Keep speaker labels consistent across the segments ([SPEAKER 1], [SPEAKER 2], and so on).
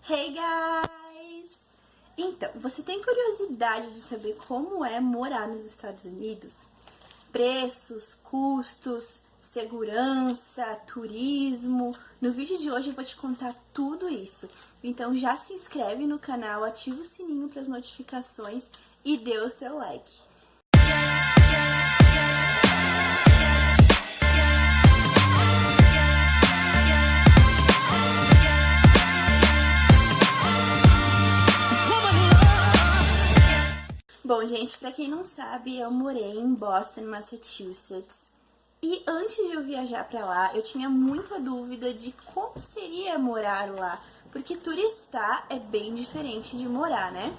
[SPEAKER 1] Hey guys! Então, você tem curiosidade de saber como é morar nos Estados Unidos? Preços, custos, segurança, turismo. No vídeo de hoje eu vou te contar tudo isso. Então já se inscreve no canal, ativa o sininho para as notificações e dê o seu like. Bom, gente, pra quem não sabe, eu morei em Boston, Massachusetts. E antes de eu viajar pra lá, eu tinha muita dúvida de como seria morar lá, porque turistar é bem diferente de morar, né?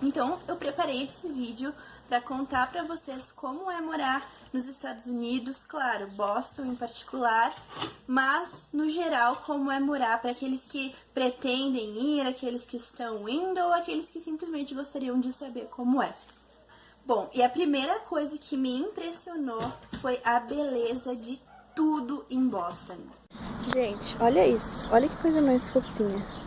[SPEAKER 1] Então, eu preparei esse vídeo para contar para vocês como é morar nos Estados Unidos, claro, Boston em particular, mas no geral como é morar para aqueles que pretendem ir, aqueles que estão indo ou aqueles que simplesmente gostariam de saber como é. Bom, e a primeira coisa que me impressionou foi a beleza de tudo em Boston. Gente, olha isso, olha que coisa mais fofinha.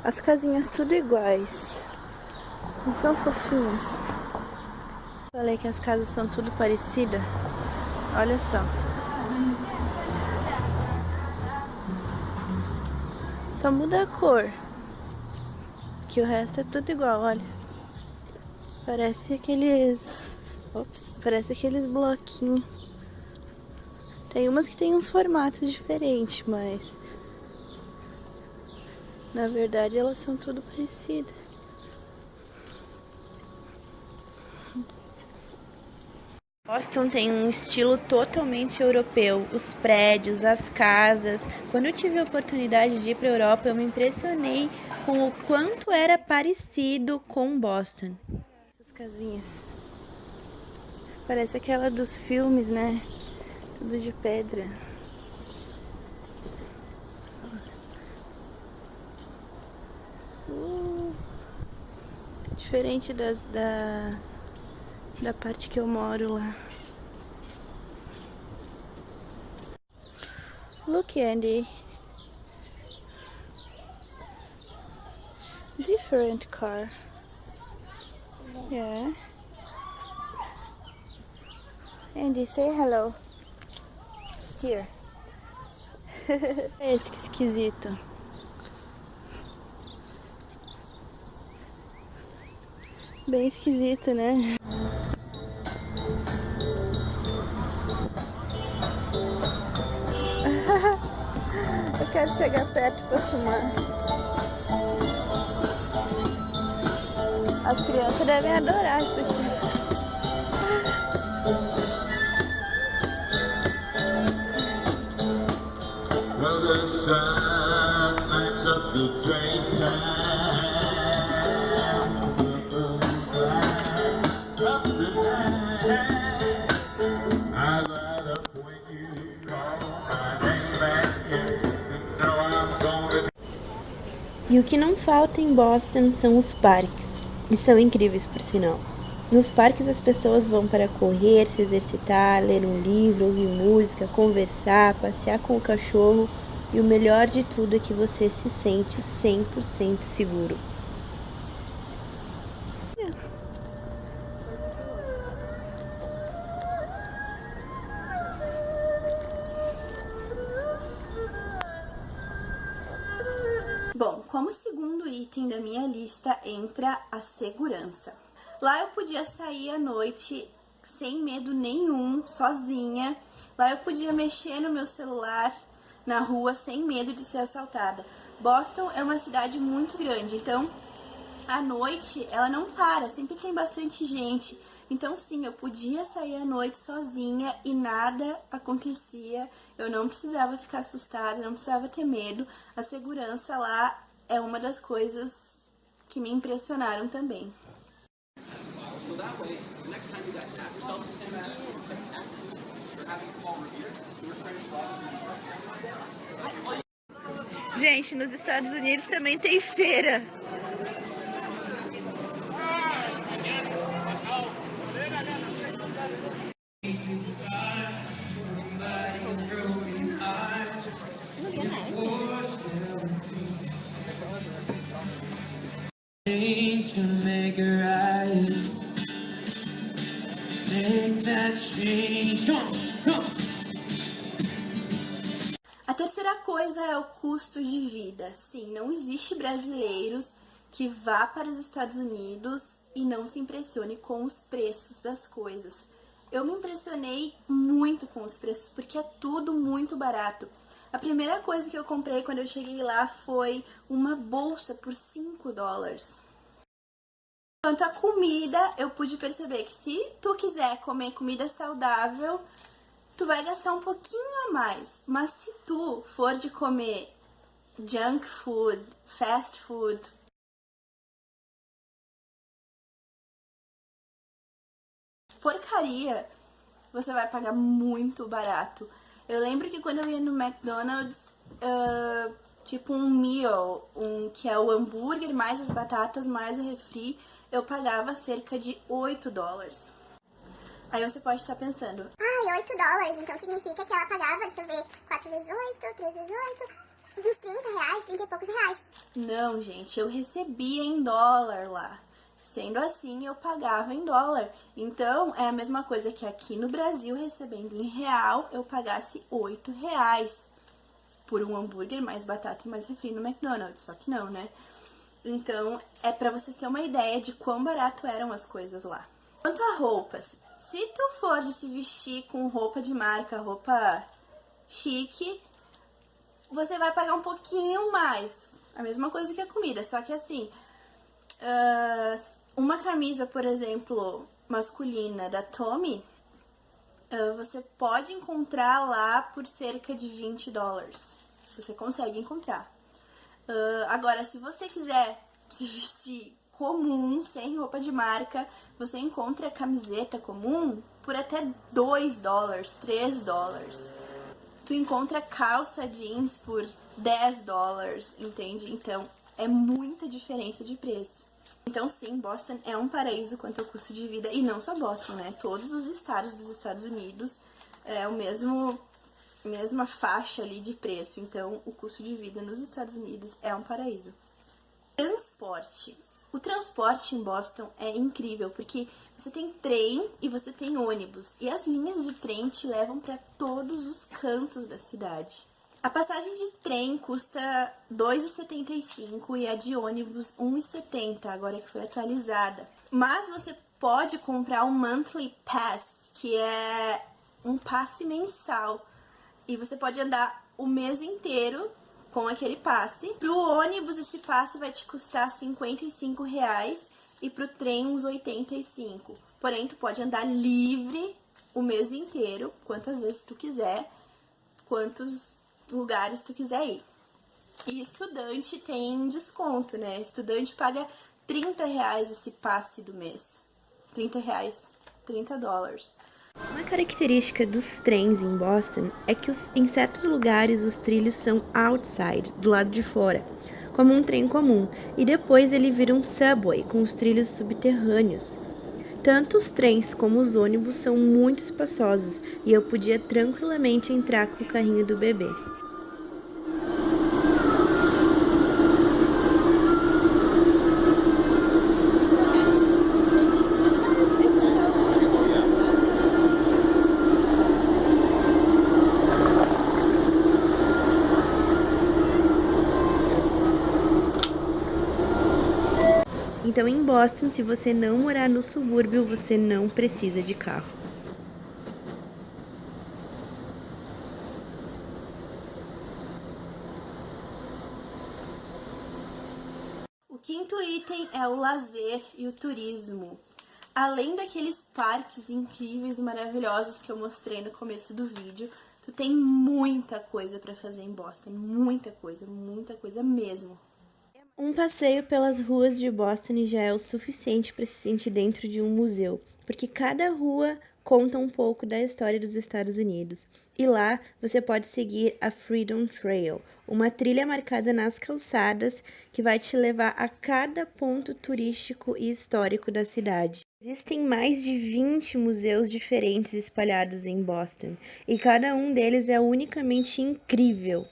[SPEAKER 1] As casinhas tudo iguais. Não são fofinhas? Falei que as casas são tudo parecidas. Olha só. Só muda a cor. Que o resto é tudo igual, olha. Parece aqueles... Ops, parece aqueles bloquinhos. Tem umas que tem uns formatos diferentes, mas... na verdade, elas são tudo parecidas. Boston tem um estilo totalmente europeu. Os prédios, as casas. Quando eu tive a oportunidade de ir para a Europa, eu me impressionei com o quanto era parecido com Boston. Essas casinhas. Parece aquela dos filmes, né? Tudo de pedra. Diferente da parte que eu moro lá. Look, Andy. Different car. Yeah. Andy, say hello. Here. Esse que esquisito. Bem esquisito, né? Eu quero chegar perto para fumar. As crianças devem adorar isso aqui. Well, the sun lights up the daytime. E o que não falta em Boston são os parques, e são incríveis por sinal. Nos parques as pessoas vão para correr, se exercitar, ler um livro, ouvir música, conversar, passear com o cachorro, e o melhor de tudo é que você se sente 100% seguro. Bom, como segundo item da minha lista entra a segurança. Lá eu podia sair à noite sem medo nenhum, sozinha. Lá eu podia mexer no meu celular na rua sem medo de ser assaltada. Boston é uma cidade muito grande, então à noite ela não para, sempre tem bastante gente. Então sim, eu podia sair à noite sozinha e nada acontecia. Eu não precisava ficar assustada, não precisava ter medo. A segurança lá é uma das coisas que me impressionaram também. Gente, nos Estados Unidos também tem feira.
[SPEAKER 2] where I am. Make that change. Come on, come on.
[SPEAKER 1] A terceira coisa é o custo de vida. Sim, não existe brasileiros que vá para os Estados Unidos e não se impressione com os preços das coisas. Eu me impressionei muito com os preços, porque é tudo muito barato. A primeira coisa que eu comprei quando eu cheguei lá foi uma bolsa por $5. Quanto à comida, eu pude perceber que se tu quiser comer comida saudável, tu vai gastar um pouquinho a mais. Mas se tu for de comer junk food, fast food, porcaria, você vai pagar muito barato. Eu lembro que quando eu ia no McDonald's, tipo um meal, que é o hambúrguer mais as batatas mais o refri, eu pagava cerca de $8. Aí você pode estar pensando,
[SPEAKER 3] Ai, $8, então significa que ela pagava, deixa eu ver, 4 vezes 8, 3 vezes 8, uns 30 reais, 30 e poucos reais.
[SPEAKER 1] não, gente, eu recebia em dólar lá. Sendo assim, eu pagava em dólar. Então, é a mesma coisa que aqui no Brasil, recebendo em real, eu pagasse R$8 por um hambúrguer mais batata e mais refri no McDonald's. Só que não, né? Então, é pra vocês terem uma ideia de quão barato eram as coisas lá. Quanto a roupas, se tu for de se vestir com roupa de marca, roupa chique, você vai pagar um pouquinho mais. A mesma coisa que a comida, só que assim, uma camisa, por exemplo, masculina da Tommy, você pode encontrar lá por cerca de $20. Você consegue encontrar. Agora, se você quiser se vestir comum, sem roupa de marca, você encontra camiseta comum por até $2, $3. Tu encontra calça jeans por $10, entende? Então, é muita diferença de preço. Então, sim, Boston é um paraíso quanto ao custo de vida, e não só Boston, né? Todos os estados dos Estados Unidos é mesma faixa ali de preço. Então, o custo de vida nos Estados Unidos é um paraíso. Transporte. O transporte em Boston é incrível, porque você tem trem e você tem ônibus, e as linhas de trem te levam para todos os cantos da cidade. A passagem de trem custa R$2,75 e a de ônibus R$1,70, agora que foi atualizada. Mas você pode comprar um monthly pass, que é um passe mensal, e você pode andar o mês inteiro com aquele passe. Pro ônibus, esse passe vai te custar R$55 e pro trem uns 85. Porém, tu pode andar livre o mês inteiro, quantas vezes tu quiser, quantos lugares tu quiser ir. E estudante tem desconto, né? Estudante paga R$30 esse passe do mês. R$30, $30.
[SPEAKER 4] Uma característica dos trens em Boston é que em certos lugares os trilhos são outside, do lado de fora, como um trem comum, e depois ele vira um subway com os trilhos subterrâneos. Tanto os trens como os ônibus são muito espaçosos e eu podia tranquilamente entrar com o carrinho do bebê. Então, em Boston, se você não morar no subúrbio, você não precisa de carro.
[SPEAKER 1] O quinto item é o lazer e o turismo. Além daqueles parques incríveis e maravilhosos que eu mostrei no começo do vídeo, tu tem muita coisa para fazer em Boston, muita coisa mesmo.
[SPEAKER 4] Um passeio pelas ruas de Boston já é o suficiente para se sentir dentro de um museu, porque cada rua conta um pouco da história dos Estados Unidos. E lá você pode seguir a Freedom Trail, uma trilha marcada nas calçadas que vai te levar a cada ponto turístico e histórico da cidade. Existem mais de 20 museus diferentes espalhados em Boston, e cada um deles é unicamente incrível.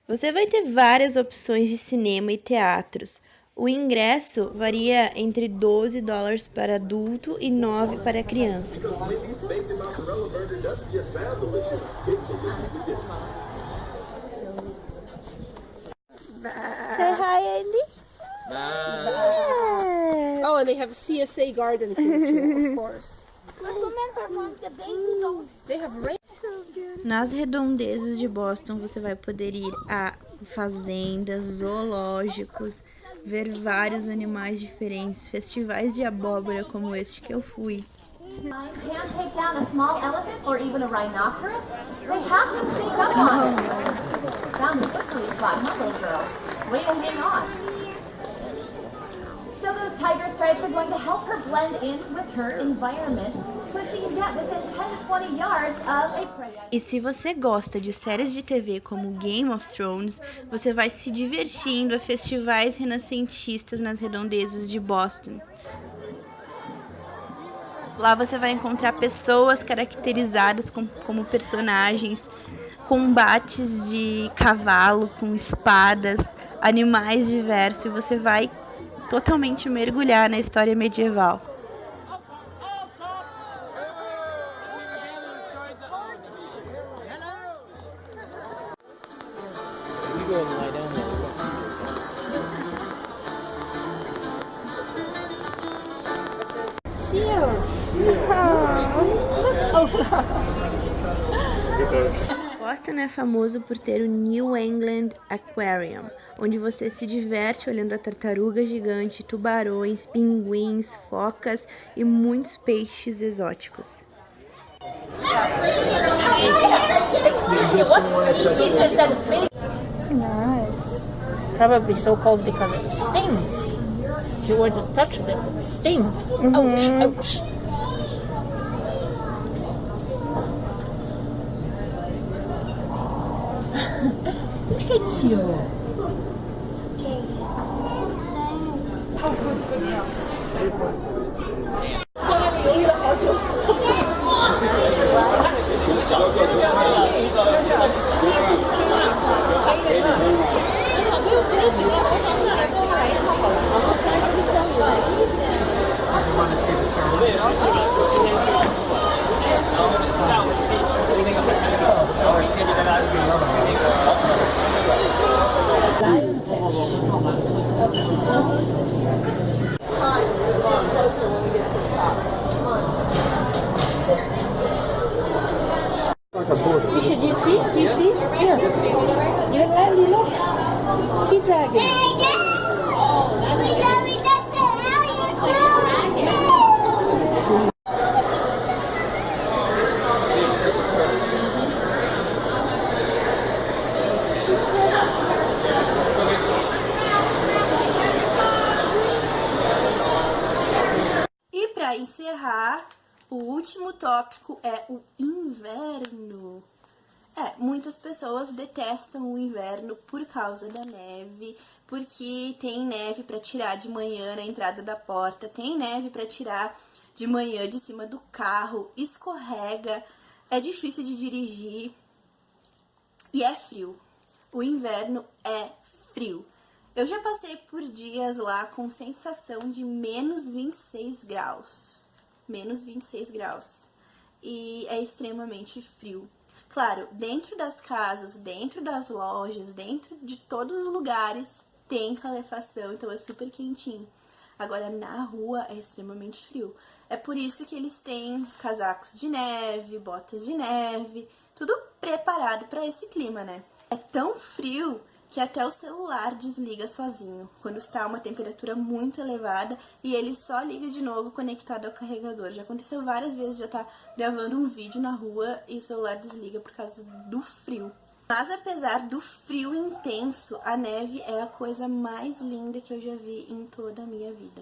[SPEAKER 4] Você vai ter várias opções de cinema e teatros, O ingresso varia entre $12 para adulto e $9 para crianças. Say hi, Andy.
[SPEAKER 5] Bye. Oh, and they have CSA garden too, of course. They have rain.
[SPEAKER 4] Nas redondezas de Boston, você vai poder ir a fazendas, zoológicos, ver vários animais diferentes, festivais de abóbora como este que eu fui.
[SPEAKER 6] Can't take down a small elephant or even a rhinoceros. They have to sneak up on us. Found the slippery spot, huh, little girl? Way to hang on. So those tiger stripes are going to help her blend in with her environment, so she can get within 10 to 20 yards of a prey.
[SPEAKER 4] E se você gosta de séries de TV como Game of Thrones, você vai se divertindo a festivais renascentistas nas redondezas de Boston. Lá você vai encontrar pessoas caracterizadas como personagens, combates de cavalo com espadas, animais diversos, e você vai totalmente mergulhar na história medieval. Boston é famoso por ter o New England Aquarium, onde você se diverte olhando a tartaruga gigante, tubarões, pinguins, focas e muitos peixes exóticos.
[SPEAKER 6] Excuse me, what species is that fish?
[SPEAKER 5] Nice. Probably so called because it stings. If you were to touch it, it would sting. Ouch, ouch. Look at you. Fisher, do you see? Do you see? Here. You're landing, look. Sea dragon.
[SPEAKER 1] E para encerrar, o último tópico é o inverno. Muitas pessoas detestam o inverno por causa da neve, porque tem neve para tirar de manhã na entrada da porta, tem neve para tirar de manhã de cima do carro, escorrega, é difícil de dirigir e é frio. O inverno é frio. Eu já passei por dias lá com sensação de menos 26 graus. Menos 26 graus. E é extremamente frio. Claro, dentro das casas, dentro das lojas, dentro de todos os lugares tem calefação, então é super quentinho. Agora, na rua é extremamente frio. É por isso que eles têm casacos de neve, botas de neve, tudo preparado para esse clima, né? É tão frio que até o celular desliga sozinho, quando está a uma temperatura muito elevada e ele só liga de novo conectado ao carregador. Já aconteceu várias vezes de eu estar gravando um vídeo na rua e o celular desliga por causa do frio. Mas apesar do frio intenso, a neve é a coisa mais linda que eu já vi em toda a minha vida.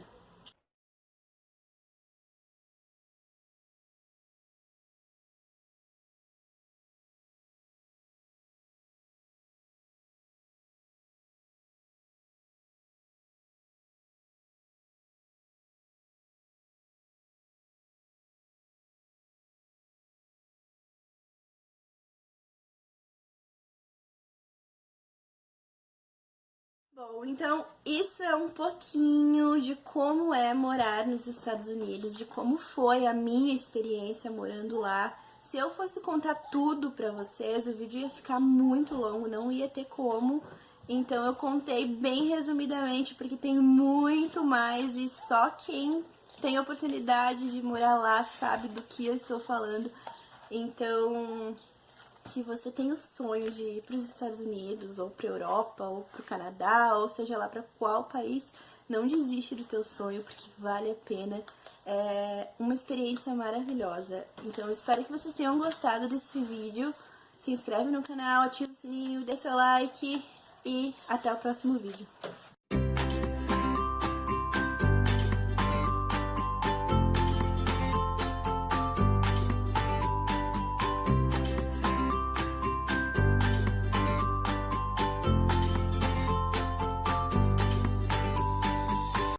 [SPEAKER 1] Bom, então isso é um pouquinho de como é morar nos Estados Unidos, de como foi a minha experiência morando lá. Se eu fosse contar tudo pra vocês, o vídeo ia ficar muito longo, não ia ter como. Então eu contei bem resumidamente, porque tem muito mais e só quem tem a oportunidade de morar lá sabe do que eu estou falando. Então, se você tem o sonho de ir para os Estados Unidos, ou para a Europa, ou para o Canadá, ou seja lá para qual país, não desiste do teu sonho, porque vale a pena. É uma experiência maravilhosa. Então, eu espero que vocês tenham gostado desse vídeo. Se inscreve no canal, ativa o sininho, dê seu like e até o próximo vídeo.